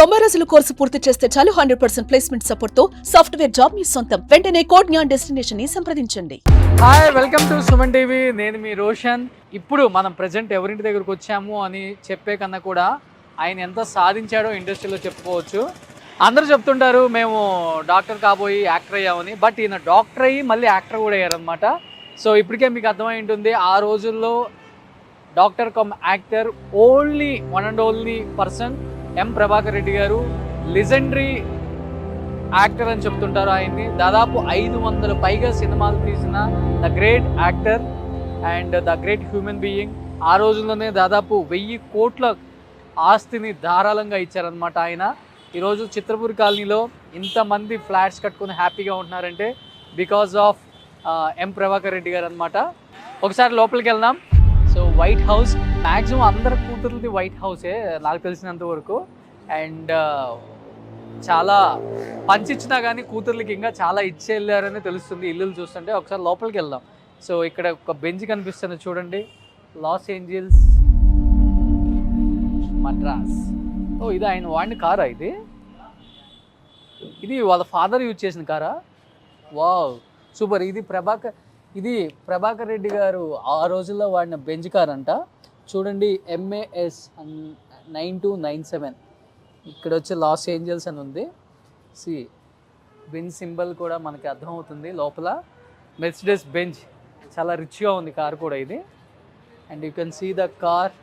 90 రోజుల కోర్సు పూర్తి చేస్తే చాలు 100% ప్లేస్మెంట్ సపోర్ట్ తో సాఫ్ట్వేర్ జాబ్ మీ సొంతం. వెంటనే కోడ్ జ్ఞాన్ డెస్టినేషన్ ని సంప్రదించండి. Hi, welcome to Suman TV. నేను మీ రోషన్. ఇప్పుడు మనం ప్రజెంట్ ఎవరింటి దగ్గరకు వచ్చాము అని చెప్పే కన్నా కూడా ఆయన ఎంత సాధించాడో ఇండస్ట్రీలో చెప్పుకోవచ్చు. అందరూ చెప్తుంటారు మేము డాక్టర్ కాబోయి యాక్టర్ అయ్యామని, బట్ ఈయన డాక్టర్ అయ్యి మళ్ళీ యాక్టర్ కూడా అయ్యారనమాట. సో ఇప్పటికే మీకు అర్థమై ఉంటుంది, ఆ రోజుల్లో doctor come actor only one and only person M Prabhakar Reddy గారు. లెజెండరీ యాక్టర్ అని చెప్తుంటారు ఆయన్ని. దాదాపు 500 పైగా సినిమాలు తీసిన the great actor and the great human being. ఆ రోజుల్లోనే దాదాపు 1000 కోట్ల ఆస్తిని ధారాళంగా ఇచ్చారనమాట ఆయన. ఈరోజు చిత్రపూర్ కాలనీలో ఇంతమంది ఫ్లాట్స్ కట్టుకుని హ్యాపీగా ఉంటున్నారంటే బికాజ్ ఆఫ్ ఎం ప్రభాకర్ రెడ్డి గారు అనమాట. ఒకసారి లోపలికి వెళ్దాం. సో వైట్ హౌస్, మ్యాక్సిమం అందరి కూతురుది వైట్ హౌసే నాకు తెలిసినంత వరకు. అండ్ చాలా పంచిచ్చినా కానీ కూతుర్లకి ఇంకా చాలా ఇచ్చి వెళ్ళారని తెలుస్తుంది ఇల్లులు చూస్తుంటే. ఒకసారి లోపలికి వెళ్దాం. సో ఇక్కడ ఒక బెంచ్ కనిపిస్తుంది చూడండి, లాస్ ఏంజల్స్ మద్రాస్. ఓ, ఇది ఆయన వాడిన కారా? ఇది వాళ్ళ ఫాదర్ యూజ్ చేసిన కారా? Wow, super. ఇది ప్రభాకర్ రెడ్డి గారు ఆ రోజుల్లో వాడిన బెంజ్ కార్ అంట. చూడండి, MAS 9297. ఇక్కడ వచ్చి లాస్ ఏంజల్స్ అని ఉంది. బెంజ్ సింబల్ కూడా మనకి అర్థమవుతుంది లోపల. మెర్సిడెస్ బెంజ్, చాలా రిచ్గా ఉంది కార్ కూడా ఇది. And you can see the car.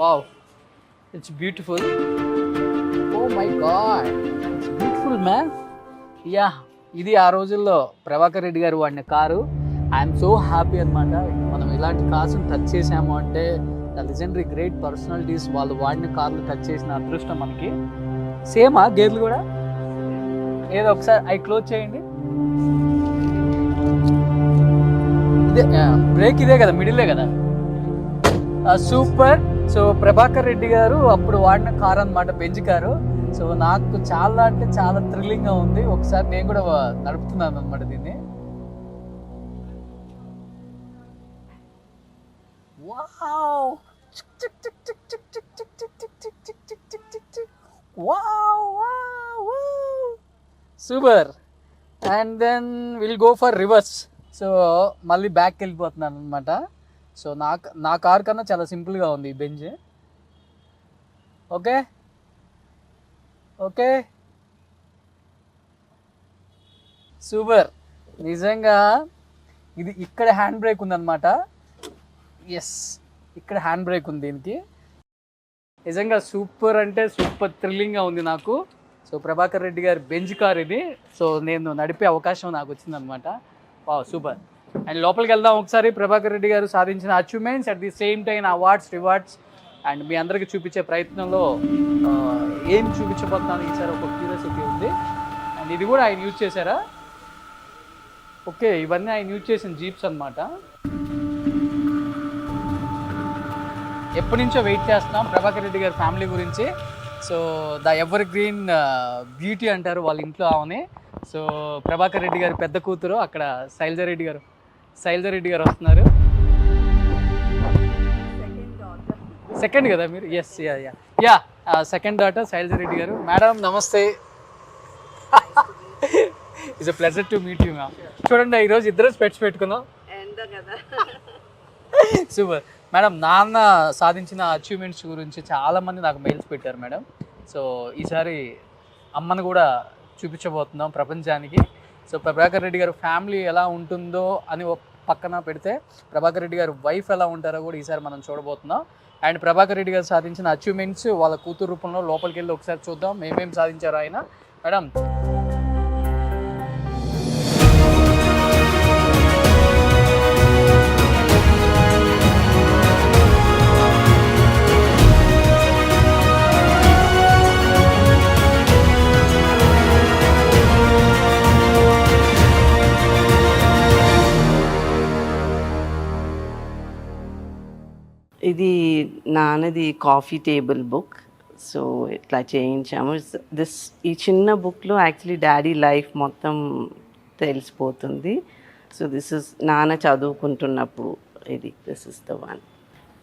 Wow, it's beautiful. Oh my God, it's beautiful man. Yeah, ఇది ఆ రోజుల్లో ప్రభాకర్ రెడ్డి గారు వాడిన కారు. ఐఎమ్ సో హ్యాపీ అనమాట. మనం ఇలాంటి కార్స్ని టచ్ చేసాము అంటే ద లెజెండరీ గ్రేట్ పర్సనాలిటీస్ వాళ్ళు వాడిన కార్లు టచ్ చేసిన అదృష్టం మనకి. సేమా గేర్లు కూడా? ఏదో ఒకసారి అవి క్లోజ్ చేయండి. ఇదే బ్రేక్, ఇదే కదా, మిడిలే కదా. సూపర్. సో ప్రభాకర్ రెడ్డి గారు అప్పుడు వాడిన కార్ అనమాట, బెంజ్ కారు. సో నాకు చాలా అంటే చాలా థ్రిల్లింగ్గా ఉంది. ఒకసారి నేను కూడా నడుపుతున్నాను అనమాట దీన్ని. Wow, super. And then will go for reverse. So మళ్ళీ బ్యాక్కి వెళ్ళిపోతున్నాను అనమాట. సో నా కార్ కన్నా చాలా సింపుల్గా ఉంది ఈ బెంజ్. Okay okay, super. నిజంగా ఇది ఇక్కడ హ్యాండ్ బ్రేక్ ఉందన్నమాట. ఎస్, ఇక్కడ హ్యాండ్ బ్రేక్ ఉంది దీనికి. నిజంగా సూపర్ అంటే సూపర్ థ్రిల్లింగ్గా ఉంది నాకు. సో ప్రభాకర్ రెడ్డి గారి బెంజ్ కార్ ఇది. సో నేను నడిపే అవకాశం నాకు వచ్చిందనమాట. Wow, super. అండ్ లోపలికి వెళ్దాం ఒకసారి. ప్రభాకర్ రెడ్డి గారు సాధించిన achievements, at the same time awards, rewards and మీ అందరికీ చూపించే ప్రయత్నంలో ఏం చూపించబోతున్నాను ఈసారి ఒక క్యూరియాసిటీ ఉంది. అండ్ ఇది కూడా ఆయన యూజ్ చేశారా? ఓకే, ఇవన్నీ ఆయన యూజ్ చేసిన జీప్స్ అనమాట. ఎప్పటి నుంచో వెయిట్ చేస్తున్నాం ప్రభాకర్ రెడ్డి గారి ఫ్యామిలీ గురించి. So the ever green beauty అంటారు వాళ్ళ ఇంట్లో ఆమెని. సో ప్రభాకర్ రెడ్డి గారి పెద్ద కూతురు అక్కడ శైలజారెడ్డి గారు వస్తున్నారు. సెకండ్ కదా మీరు? Yes, yeah second daughter Sailaja Reddy గారు. మేడం నమస్తే. It's a pleasure to meet you ma'am. చూడండి, ఈరోజు ఇద్దరు స్పెట్స్ పెట్టుకున్నాం. Super madam. నాన్న సాధించిన అచీవ్మెంట్స్ గురించి చాలామంది నాకు మెయిల్స్ పెట్టారు మేడం. సో ఈసారి అమ్మను కూడా చూపించబోతున్నాం ప్రపంచానికి. సో ప్రభాకర్ రెడ్డి గారు ఫ్యామిలీ ఎలా ఉంటుందో అని పక్కన పెడితే ప్రభాకర్ రెడ్డి గారు వైఫ్ ఎలా ఉంటారో కూడా ఈసారి మనం చూడబోతున్నాం. అండ్ ప్రభాకర్ రెడ్డి గారు సాధించిన అచీవ్మెంట్స్ వాళ్ళ కూతురు రూపంలో లోపలికి వెళ్ళి ఒకసారి చూద్దాం ఏమేమి సాధించారు ఆయన. మేడం, ఇది నాన్నది కాఫీ టేబుల్ బుక్. సో ఇట్లా చేయించాము. ఈ చిన్న బుక్లో యాక్చువల్లీ డాడీ లైఫ్ మొత్తం తెలిసిపోతుంది. సో దిస్ ఇస్ నాన్న చదువుకుంటున్నప్పుడు దిస్ ఇస్ ద వన్.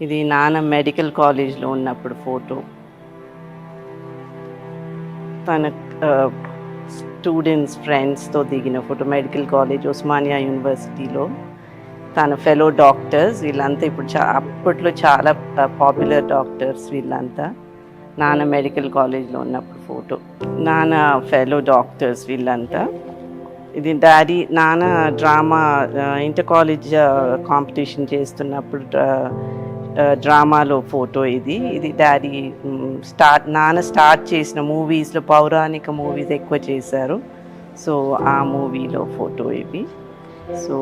ఇది నాన్న మెడికల్ కాలేజ్లో ఉన్నప్పుడు ఫోటో. తన స్టూడెంట్స్ ఫ్రెండ్స్తో దిగిన ఫోటో. మెడికల్ కాలేజ్ ఉస్మానియా యూనివర్సిటీలో తన ఫెలో డాక్టర్స్ వీళ్ళంతా ఇప్పుడు అప్పట్లో చాలా పాపులర్ డాక్టర్స్ వీళ్ళంతా. నాన్న మెడికల్ కాలేజ్లో ఉన్నప్పుడు ఫోటో. నాన్న ఫెలో డాక్టర్స్ వీళ్ళంతా. ఇది డాడీ నాన్న డ్రామా ఇంటర్ కాలేజ్ కాంపిటీషన్ చేస్తున్నప్పుడు డ్రామాలో ఫోటో ఇది. ఇది డాడీ నాన్న స్టార్ట్ చేసిన మూవీస్లో పౌరాణిక మూవీస్ ఎక్కువ చేశారు. సో ఆ మూవీలో ఫోటో ఇవి. సో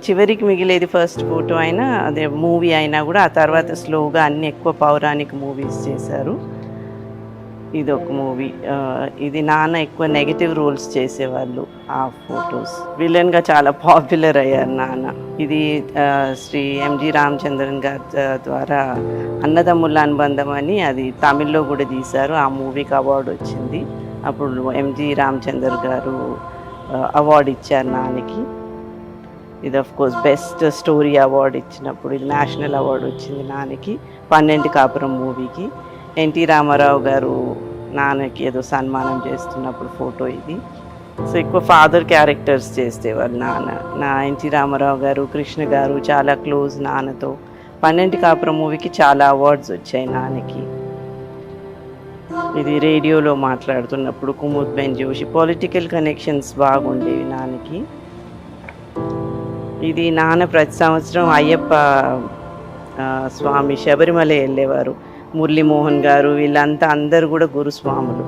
చివరికి మిగిలేది ఫస్ట్ ఫోటో అయినా అదే మూవీ అయినా కూడా ఆ తర్వాత స్లోగా అన్ని ఎక్కువ పౌరాణిక మూవీస్ చేశారు. ఇది ఒక మూవీ. ఇది నాన్న ఎక్కువ నెగటివ్ రోల్స్ చేసేవాళ్ళు ఆ ఫొటోస్. విలన్గా చాలా పాపులర్ అయ్యారు నాన్న. ఇది శ్రీ ఎంజి రామచంద్రన్ గారి ద్వారా అన్నదమ్ముల అనుబంధం అని అది తమిళ్లో కూడా తీశారు. ఆ మూవీకి అవార్డు వచ్చింది. అప్పుడు ఎంజి రామచంద్ర గారు అవార్డు ఇచ్చారు నాన్నకి. ఇది of course best story award ఇచ్చినప్పుడు ఇది నేషనల్ అవార్డు వచ్చింది నాన్నకి 12 కాపురం మూవీకి. ఎన్టీ రామారావు గారు నాన్నకి ఏదో సన్మానం చేస్తున్నప్పుడు ఫోటో ఇది. సో ఎక్కువ ఫాదర్ క్యారెక్టర్స్ చేసేవాళ్ళు నాన్న. ఎన్టీ రామారావు గారు, కృష్ణ గారు చాలా క్లోజ్ నాన్నతో. 12 కాపురం మూవీకి చాలా అవార్డ్స్ వచ్చాయి నాన్నకి. ఇది రేడియోలో మాట్లాడుతున్నప్పుడు Kumud Ben Joshi. Political connections బాగుండేవి నాన్నకి. ఇది నాన్న ప్రతి సంవత్సరం అయ్యప్ప స్వామి శబరిమల వెళ్ళేవారు. మురళీమోహన్ గారు వీళ్ళంతా అందరూ కూడా గురుస్వాములు.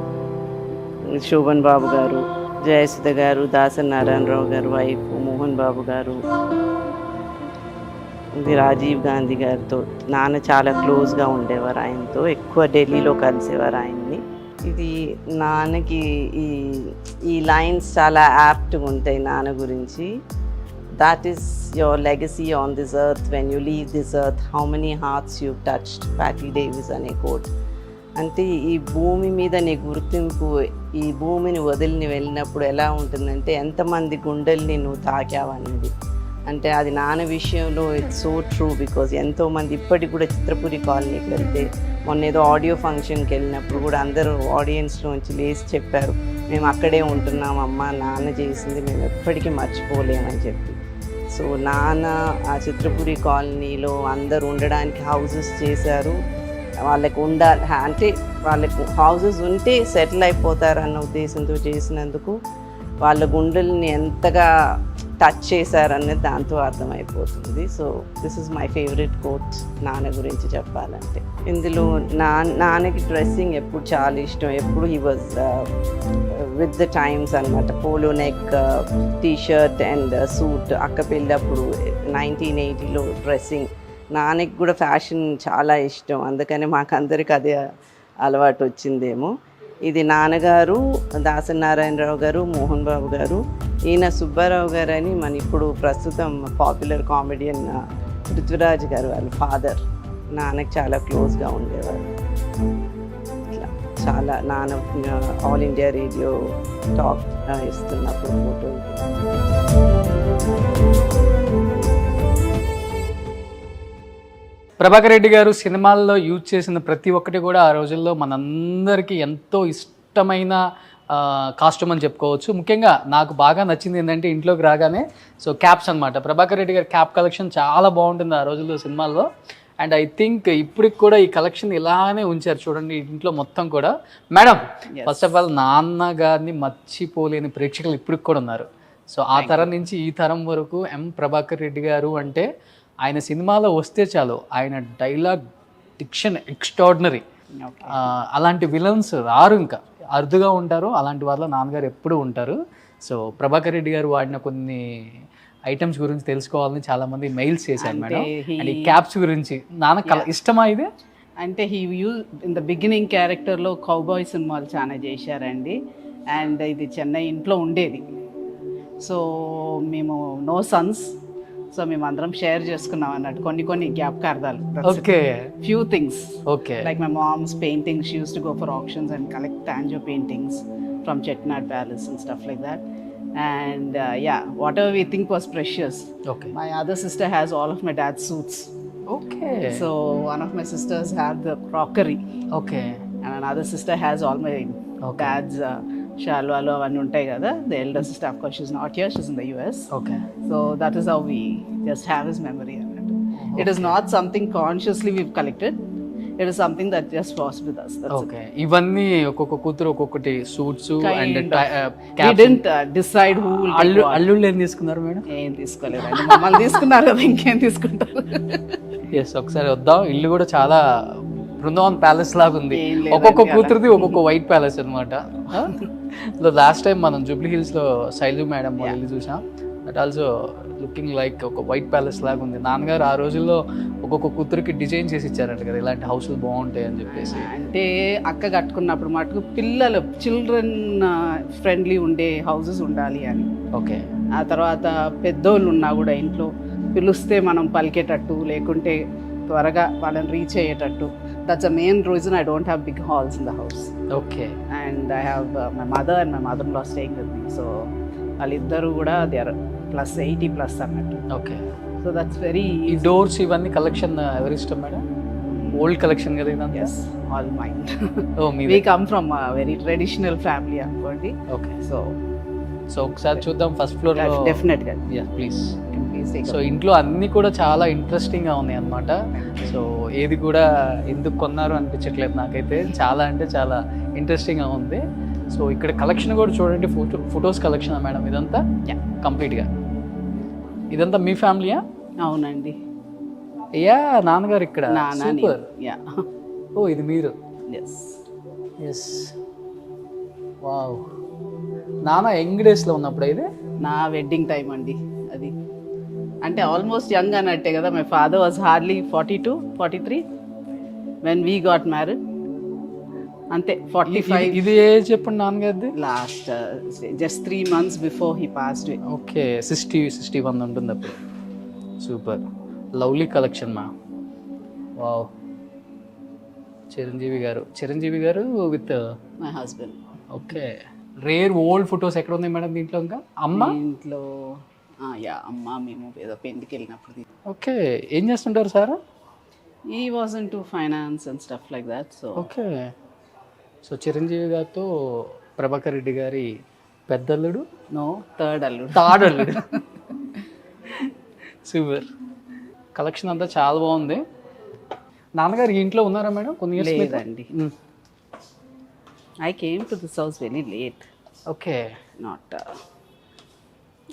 శోభన్ బాబు గారు, జయసుధ గారు, దాసరి నారాయణరావు గారు వైఫ్ మోహన్ బాబు గారు. ఇది రాజీవ్ గాంధీ గారితో నాన్న చాలా క్లోజ్గా ఉండేవారు. ఆయనతో ఎక్కువ ఢిల్లీలో కలిసేవారు ఆయన్ని. ఇది నాన్నకి ఈ లైన్స్ చాలా యాప్ట్గా ఉంటాయి నాన్న గురించి. That is your legacy on this earth. When you leave this earth, how many hearts you've touched. Patty Davis అనే కోట్. అంటే ఈ భూమి మీద నీ గుర్తింపు, ఈ భూమిని వదిలిని వెళ్ళినప్పుడు ఎలా ఉంటుందంటే ఎంతమంది గుండెల్ని నువ్వు తాకావన్నది. అంటే అది నాన్న విషయంలో ఇట్స్ సో ట్రూ. బికాజ్ ఎంతోమంది ఇప్పటికి కూడా చిత్రపురి కాలనీకి వెళ్తే మొన్న ఏదో ఆడియో ఫంక్షన్కి వెళ్ళినప్పుడు కూడా అందరూ ఆడియన్స్లోంచి లేచి చెప్పారు, మేము అక్కడే ఉంటున్నాం అమ్మ, నాన్న చేసింది మేము ఎప్పటికీ మర్చిపోలేమని చెప్పి. సో నాన్న ఆ చిత్రపురి కాలనీలో అందరు ఉండడానికి హౌజెస్ చేశారు. వాళ్ళకు అంటే వాళ్ళకు హౌజెస్ ఉంటే సెటిల్ అయిపోతారు అన్న ఉద్దేశంతో చేసినందుకు వాళ్ళ గుండెల్ని ఎంతగా టచ్ చేశారనేది దాంతో అర్థమైపోతుంది. So this is my favourite quote నాన్న గురించి చెప్పాలంటే. ఇందులో నాన్నకి డ్రెస్సింగ్ ఎప్పుడు చాలా ఇష్టం. ఎప్పుడు he was with the times అనమాట. Polo neck T shirt and suit. అక్క పెళ్ళప్పుడు 1980లో డ్రెస్సింగ్. నాన్నకి కూడా ఫ్యాషన్ చాలా ఇష్టం. అందుకని మాకందరికి అదే అలవాటు వచ్చిందేమో. ఇది నాన్నగారు, దాసరి నారాయణరావు గారు, మోహన్ బాబు గారు. ఈయన సుబ్బారావు గారు అని మన ఇప్పుడు ప్రస్తుతం పాపులర్ కామెడియన్ పృథ్వీరాజ్ గారు వాళ్ళ ఫాదర్. నాన్నకి చాలా క్లోజ్గా ఉండేవారు. ఇట్లా చాలా నాన్న ఆల్ ఇండియా రేడియో టాక్ ఇస్తున్నప్పుడు ఫోటో. ప్రభాకర్ రెడ్డి గారు సినిమాల్లో యూజ్ చేసిన ప్రతి ఒక్కటి కూడా ఆ రోజుల్లో మనందరికీ ఎంతో ఇష్టమైన కాస్ట్యూమ్ అని చెప్పుకోవచ్చు. ముఖ్యంగా నాకు బాగా నచ్చింది ఏంటంటే ఇంట్లోకి రాగానే క్యాప్స్ అనమాట. ప్రభాకర్ రెడ్డి గారి క్యాప్ కలెక్షన్ చాలా బాగుంటుంది ఆ రోజుల్లో సినిమాల్లో. అండ్ ఐ థింక్ ఇప్పటికి కూడా ఈ కలెక్షన్ ఇలానే ఉంచారు చూడండి ఇంట్లో మొత్తం కూడా. మేడం, ఫస్ట్ ఆఫ్ ఆల్ నాన్నగారిని మర్చిపోలేని ప్రేక్షకులు ఇప్పటికి కూడా ఉన్నారు. సో ఆ తరం నుంచి ఈ తరం వరకు ప్రభాకర్ రెడ్డి గారు అంటే ఆయన సినిమాలో వస్తే చాలు ఆయన డైలాగ్ డిక్షన్ ఎక్స్ట్రాడినరీ. అలాంటి విలన్స్ రారు, ఇంకా అరుదుగా ఉంటారు. అలాంటి వాళ్ళ నాన్నగారు ఎప్పుడూ ఉంటారు. సో ప్రభాకర్ రెడ్డి గారు వాడిన కొన్ని ఐటమ్స్ గురించి తెలుసుకోవాలని చాలామంది మెయిల్స్ చేశారు మేడం. అండ్ ఈ క్యాప్స్ గురించి నాన్న ఇష్టమా ఇది? అంటే he use in the beginning క్యారెక్టర్లో కౌబాయ్ సినిమాలు చాలా చేశారండి. అండ్ ఇది చెన్నై ఇంట్లో ఉండేది. సో మేము నో సన్స్, సో మేము అందరం షేర్ చేసుకున్నాం అన్నట్టు కొన్ని జ్ఞాపకార్థాలు. Okay, few things. Okay, like my mom's paintings, she used to go for auctions and collect Tanjore paintings from Chettinad Palace and stuff like that. And yeah, whatever we think was precious. Okay. My other sister has all of my dad's suits. Okay. So one of my sisters had the crockery. Okay. And another sister has all my dad's షాల్వాలు అవన్నీ ఉంటాయి కదా. The elder sister of course she's not here, she's in the US. Okay. So that is how we just have his memory అన్నట్టు. It is not something consciously we've collected, it is something that just was with us. Okay. ఇవన్నీ ఒక్కొక్క కూతురు ఒక్కొక్కటి suits and we didn't decide who will take what. అల్లుళ్ళు ఏం తీసుకున్నారు madam? ఏం తీసుకోలేదండి, మమ్మల్ని తీసుకున్నారు కదా, ఇంకేం తీసుకుంటారు. ఎస్, ఒకసారి వద్దాం. ఇల్లు కూడా చాలా బృందావన్ ప్యాలెస్ లాగా ఉంది. ఏం లేదండి ఒక్కొక్క అలా. కూతురుది ఒక్కొక్క వైట్ ప్యాలెస్ అనమాట. లాస్ట్ టైం మనం జూబ్లీ హిల్స్ లో శైలు మేడం వాళ్ళ ఇల్లు చూసాం. దట్ ఆల్సో లుకింగ్ లైక్ ఒక వైట్ ప్యాలెస్ లాగా ఉంది. నాన్నగారు ఆ రోజుల్లో ఒక్కొక్క కూతురికి డిజైన్ చేసి ఇచ్చారంట కదా, ఇలాంటి హౌస్లు బాగుంటాయి అని చెప్పేసి. అంటే అక్క కట్టుకున్నప్పుడు మటుకు పిల్లలు చిల్డ్రన్ ఫ్రెండ్లీ ఉండే హౌసెస్ ఉండాలి అని. ఓకే. ఆ తర్వాత పెద్దోళ్ళు ఉన్నా కూడా ఇంట్లో పిలుస్తే మనం పలికేటట్టు, లేకుంటే త్వరగా వాళ్ళని రీచ్ అయ్యేటట్టు. That's a main reason I don't have big halls in the house. Okay. And I have my mother and my mother in law staying with me. So వాళ్ళిద్దరూ కూడా దే ఆర్ ప్లస్ 80+ అన్నట్టు. Okay. So that's very ఈ doors ఇవన్నీ collection ఎవరి ఇష్టం madam? Old collection కదా ఇదంతా? Yes, all mine. Oh me. We come from very traditional family అనుకోండి. ఓకే. సో ఒకసారి చూద్దాం ఫస్ట్ ఫ్లోర్ లో. డెఫినెట్గా ప్లీజ్. ప్లీజ్. సో ఇంట్లో అన్ని కూడా చాలా ఇంట్రెస్టింగ్గా ఉన్నాయి అన్నమాట. సో ఏది కూడా ఎందుకు కొన్నారు అనిపించట్లేదు నాకైతే. చాలా అంటే చాలా ఇంట్రెస్టింగ్గా ఉంది. సో ఇక్కడ కలెక్షన్ కూడా చూడండి, ఫొటోస్ కలెక్షన్ మేడం ఇదంతా కంప్లీట్గా. ఇదంతా మీ ఫ్యామిలీయా? అవునండి. యా, నాన్నగారు ఇక్కడ. సూపర్. యా. ఓ, ఇది మీరు? ఎస్. ఎస్. వావ్. నాన్న యంగ్ డేస్లో ఉన్నప్పుడు ఇది నా వెడ్డింగ్ టైం అండి అది. అంటే ఆల్మోస్ట్ యంగ్ అన్నట్టే కదా. My father was hardly 42, 43 when we got married. అంతే 45. ఇది ఏజ్ చెప్పండి నాన్నగారిది? Last just 3 months before he passed. Okay. 60-61 ఉంటుంది అప్పుడు. సూపర్. లవ్లీ కలెక్షన్ మా. వావ్. చిరంజీవి గారు with my husband. Okay. Rare old photos ఎక్కడ ఉన్నాయి మేడం దీంట్లో? ఇంకా అమ్మ ఇంట్లో యా, అమ్మ మేము ఏదో పెళ్లికి వెళ్ళినప్పుడు. ఓకే. ఏం చేస్తుంటారు సార్? ఈ was in to finance and stuff like that. So okay. So Chiranjeevi గారితో ప్రభాకర్ రెడ్డి గారి పెద్దల్లుడు? నో, థర్డ్ అల్లుడు. సూపర్. కలెక్షన్ అంతా చాలా బాగుంది. నాన్నగారు ఈ ఇంట్లో ఉన్నారా మేడం కొన్ని ఇయర్స్? లేదండి. I came to this house very late. Okay. Not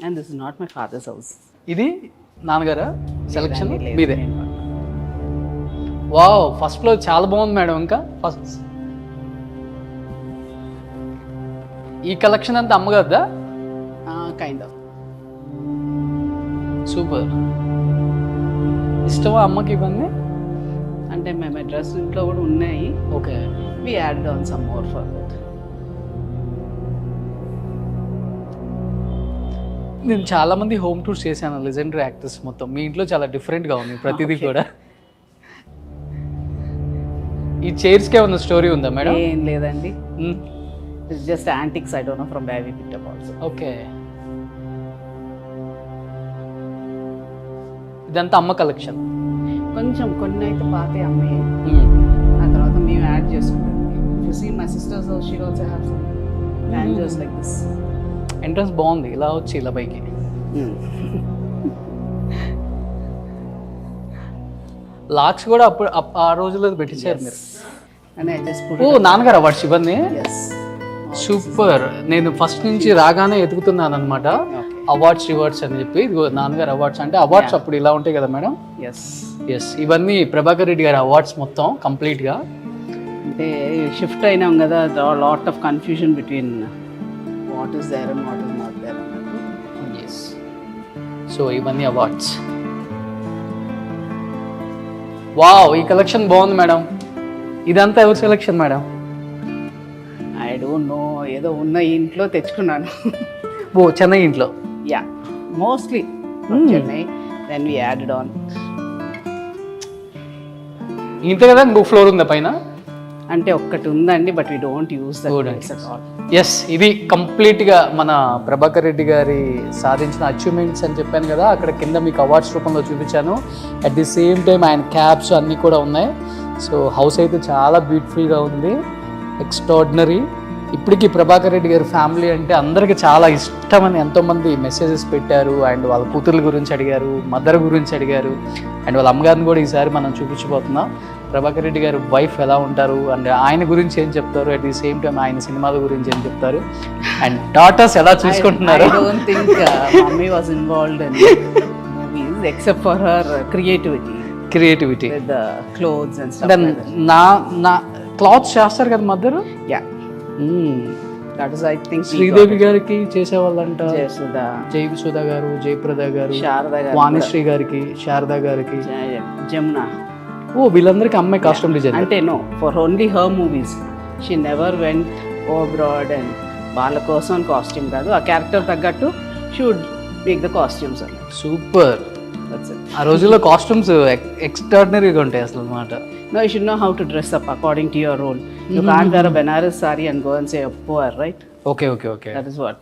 and this is not my father's house. ఇది నాన్నగారా సెలెక్షన్ లేదండి, మీదే? లేదు. వావ్, ఫస్ట్ ఫ్లోర్ చాలా బాగుంది మేడం. ఇంకా ఫస్ట్ ఈ కలెక్షన్ అంతా అమ్మగారిదా? Kind of. సూపర్. ఇష్టమా అమ్మకి ఇవన్నీ? అంటే మేము డ్రెస్ ఇంట్లో కూడా ఉన్నాయి. Okay. We added on some more for that. నేను చాలా మంది హోమ్ టూర్స్ చేశాను, లెజెండరీ యాక్టర్స్ మొత్తం. మీ ఇంట్లో చాలా డిఫరెంట్గా ఉంది ప్రతిదీ కూడా. ఈ చైర్స్కి ఏమన్నా స్టోరీ ఉందా మేడం? ఏం లేదండి. It's just antiques. I don't know from where we picked up also. Okay. ఇదంతా అమ్మ కలెక్షన్. కొంచెం కొన్ని అయితే పాతే అమ్మాయి, ఆ తర్వాత మేము యాడ్ చేసుకుంటాం. You see my sister's house, she also has some banjos like this. Entrance బాగుంది, ఇలా వచ్చి ఇలా పైకి. లాక్స్ కూడా అప్పుడు ఆ రోజుల్లో పెట్టించారు మీరు. And I just put ఓ, నాన్నగారు అవార్డ్స్ ఇవన్నీ? yes. సూపర్. నేను ఫస్ట్ నుంచి రాగానే ఎదుగుతున్నాను అనమాట అవార్డ్స్ అని చెప్పి. ఇదిగో నాన్నగారు అవార్డ్స్. అంటే అవార్డ్స్ అప్పుడు ఇలా ఉంటాయి కదా మేడం? Yes. ఎస్, ఇవన్నీ ప్రభాకర్ రెడ్డి గారి అవార్డ్స్ మొత్తం కంప్లీట్గా. అంటే షిఫ్ట్ అయినాం కదా, lot of confusion between what is there and what is not there అన్నట్టు. ఎస్. సో ఇవన్నీ అవార్డ్స్. వావ్, ఈ కలెక్షన్ బాగుంది మేడం. ఇదంతా ఎవరి selection madam? I don't know, ఏదో ఉన్న ఇంట్లో తెచ్చుకున్నాను. ఓ, చెన్నై ఇంట్లో? Yeah, mostly Chennai. Then we added on. ఇంతే కదా, ఇంకో ఫ్లోర్ ఉందా పైన? అంటే ఒక్కటి ఉందండి, but we don't use that at all. Yes, ఇది కంప్లీట్గా మన ప్రభాకర్ రెడ్డి గారి సాధించిన అచీవ్మెంట్స్ అని చెప్పాను కదా, అక్కడ కింద మీకు అవార్డ్స్ రూపంలో చూపించాను. అట్ ది సేమ్ టైం ఆయన క్యాప్స్ అన్నీ కూడా ఉన్నాయి. సో హౌస్ అయితే చాలా బ్యూటిఫుల్గా ఉంది, ఎక్స్ట్రాడినరీ. ఇప్పటికీ ప్రభాకర్ రెడ్డి గారి ఫ్యామిలీ అంటే అందరికీ చాలా ఇష్టమని ఎంతోమంది మెసేజెస్ పెట్టారు. అండ్ వాళ్ళ కూతుర్ల గురించి అడిగారు, మదర్ గురించి అడిగారు, అండ్ వాళ్ళ అమ్మగారిని కూడా ఈసారి మనం చూపించబోతున్నాం. ప్రభాకర్ రెడ్డి గారు వైఫ్ ఎలా ఉంటారు అండ్ ఆయన గురించి ఏం చెప్తారు, అట్ ది సేమ్ టైం ఆయన సినిమాల గురించి ఏం చెప్తారు, అండ్ డాటర్స్ ఎలా చూసుకుంటున్నారు. I don't think mommy was involved in movies except for her creativity with the clothes and stuff. అంటే నా క్లాత్స్ చేస్తారు కదా mother. Yeah, that is, I think, Sridevi గారికి చేసేవాళ్ళంట, Jayasudha, జయసుధ గారు, జయప్రద గారు, Sharada garu, వాణిశ్రీ గారికి, శారదా గారికి, Jamuna. ఓ వీళ్ళందరికీ అమ్మాయి కాస్ట్యూమ్ డిజైన్. అంటే no, for only her movies. She never went abroad and వాళ్ళ కోసం కాస్ట్యూమ్ కాదు, ఆ క్యారెక్టర్ తగ్గట్టు she would make the costumes. Super. That's it. ఆ రోజుల్లో కాస్ట్యూమ్స్ ఎక్స్ట్రాడినరీగా ఉంటాయి అసలు అన్నమాట. No, you should know how to dress up according to your role. You can't wear a Benares sari and go and say a poor, right? Okay okay okay. That is what.